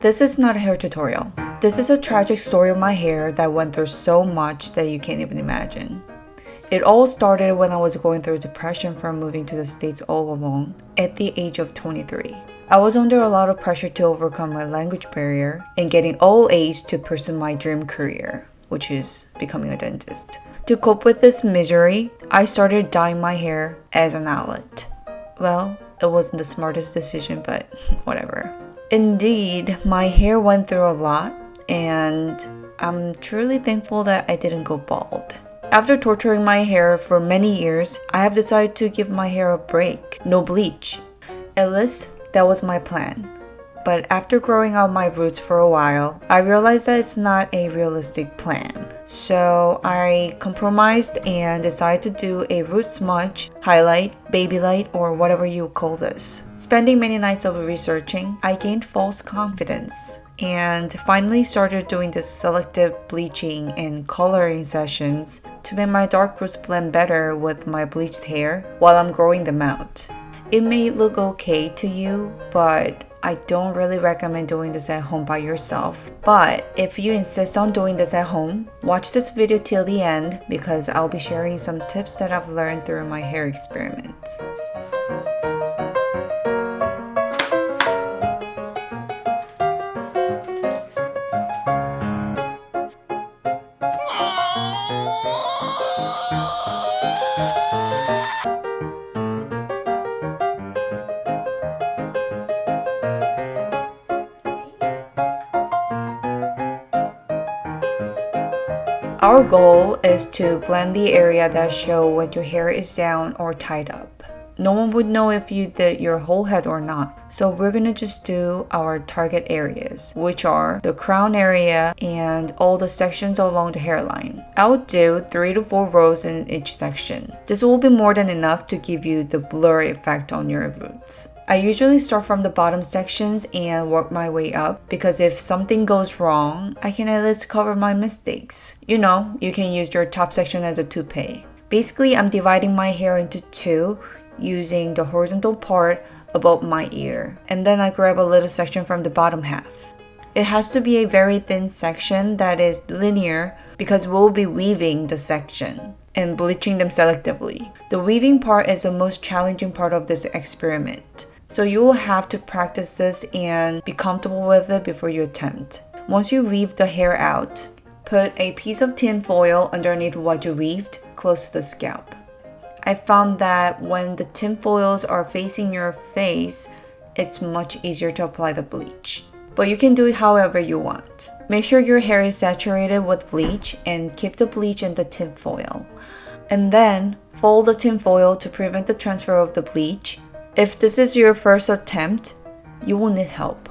This is not a hair tutorial. This is a tragic story of my hair that went through so much that you can't even imagine. It all started when I was going through depression from moving to the States all alone at the age of 23. I was under a lot of pressure to overcome my language barrier and getting all A's to pursue my dream career, which is becoming a dentist. To cope with this misery, I started dyeing my hair as an outlet. Well, it wasn't the smartest decision, but whatever. Indeed, my hair went through a lot, and I'm truly thankful that I didn't go bald. After torturing my hair for many years, I have decided to give my hair a break. No bleach. At least, that was my plan. But after growing out my roots for a while, I realized that it's not a realistic plan. So I compromised and decided to do a root smudge, highlight, baby light, or whatever you call this. Spending many nights of researching, I gained false confidence and finally started doing this selective bleaching and coloring sessions to make my dark roots blend better with my bleached hair while I'm growing them out. It may look okay to you, but I don't really recommend doing this at home by yourself. But if you insist on doing this at home, watch this video till the end because I'll be sharing some tips that I've learned through my hair experiments. Our goal is to blend the area that show when your hair is down or tied up. No one would know if you did your whole head or not, so we're gonna just do our target areas, which are the crown area and all the sections along the hairline. I'll do 3 to 4 rows in each section. This will be more than enough to give you the blurry effect on your roots. I usually start from the bottom sections and work my way up because if something goes wrong, I can at least cover my mistakes. You know, you can use your top section as a toupee. Basically, I'm dividing my hair into 2 using the horizontal part above my ear, and then I grab a little section from the bottom half. It has to be a very thin section that is linear because we'll be weaving the section and bleaching them selectively. The weaving part is the most challenging part of this experiment. So you will have to practice this and be comfortable with it before you attempt. Once you weave the hair out, put a piece of tin foil underneath what you weaved close to the scalp. I found that when the tin foils are facing your face, it's much easier to apply the bleach. But you can do it however you want. Make sure your hair is saturated with bleach and keep the bleach in the tin foil. And then fold the tin foil to prevent the transfer of the bleach. If this is your first attempt, you will need help.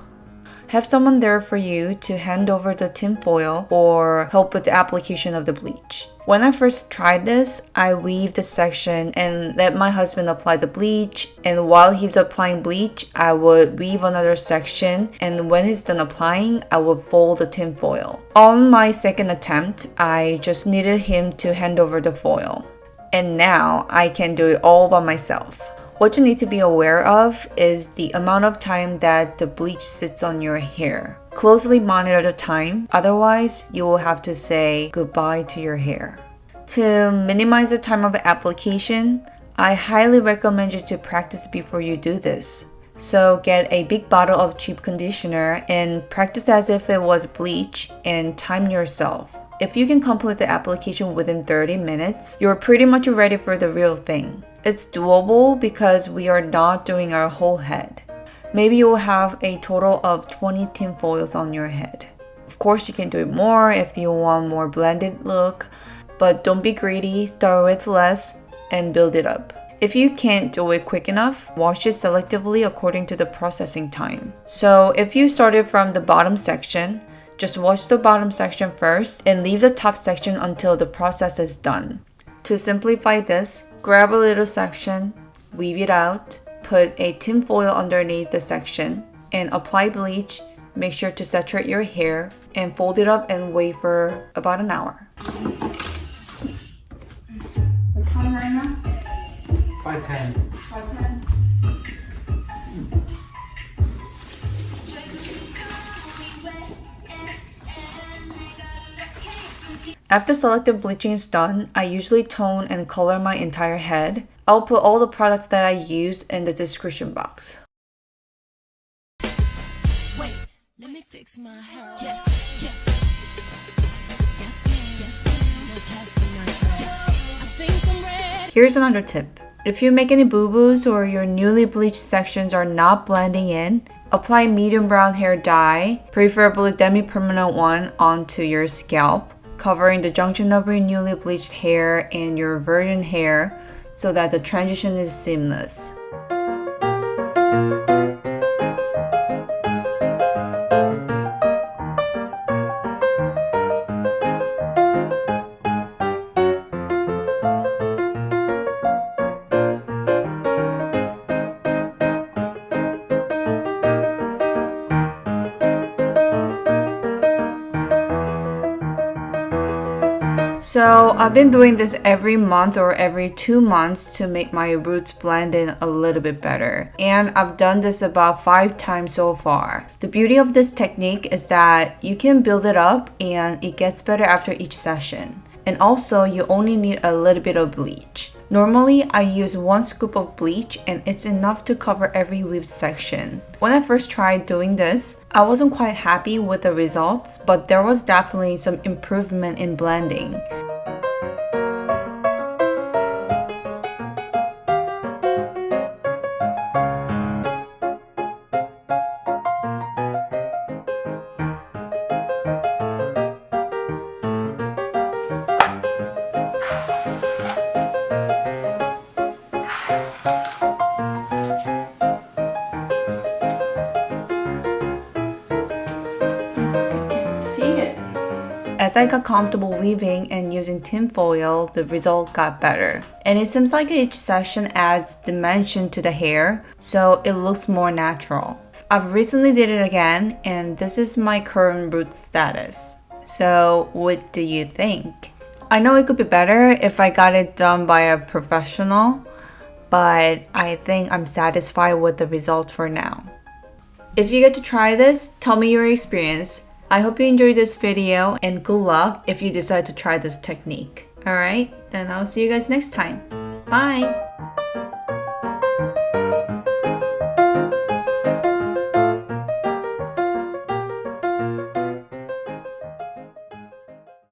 Have someone there for you to hand over the tin foil or help with the application of the bleach. When I first tried this, I weaved a section and let my husband apply the bleach, and while he's applying bleach, I would weave another section, and when he's done applying, I would fold the tin foil. On my second attempt, I just needed him to hand over the foil. And now I can do it all by myself. What you need to be aware of is the amount of time that the bleach sits on your hair. Closely monitor the time, otherwise you will have to say goodbye to your hair. To minimize the time of application, I highly recommend you to practice before you do this. So get a big bottle of cheap conditioner and practice as if it was bleach and time yourself. If you can complete the application within 30 minutes, you're pretty much ready for the real thing. It's doable because we are not doing our whole head. Maybe you'll have a total of 20 tin foils on your head. Of course, you can do it more if you want more blended look, but don't be greedy, start with less and build it up. If you can't do it quick enough, wash it selectively according to the processing time. So if you started from the bottom section, just wash the bottom section first and leave the top section until the process is done. To simplify this, grab a little section, weave it out, put a tin foil underneath the section, and apply bleach. Make sure to saturate your hair and fold it up and wait for about an hour. What time right now? 5:10. 5:10. After selective bleaching is done, I usually tone and color my entire head. I'll put all the products that I use in the description box. Wait, let me fix my hair. Yes, yes. Yes, yes. No passing my dress. Yes, I think I'm ready. Here's another tip. If you make any boo-boos or your newly bleached sections are not blending in, apply medium brown hair dye, preferably Demi-Permenant one, onto your scalp, covering the junction of your newly bleached hair and your virgin hair so that the transition is seamless. So I've been doing this every month or every 2 months to make my roots blend in a little bit better. And I've done this about 5 times so far. The beauty of this technique is that you can build it up and it gets better after each session. And also you only need a little bit of bleach. Normally I use 1 scoop of bleach and it's enough to cover every weaved section. When I first tried doing this, I wasn't quite happy with the results, but there was definitely some improvement in blending. As I got comfortable weaving and using tinfoil, the result got better. And it seems like each session adds dimension to the hair, so it looks more natural. I've recently did it again, and this is my current root status. So what do you think? I know it could be better if I got it done by a professional, but I think I'm satisfied with the result for now. If you get to try this, tell me your experience. I hope you enjoyed this video and good luck if you decide to try this technique. Alright, then I'll see you guys next time. Bye!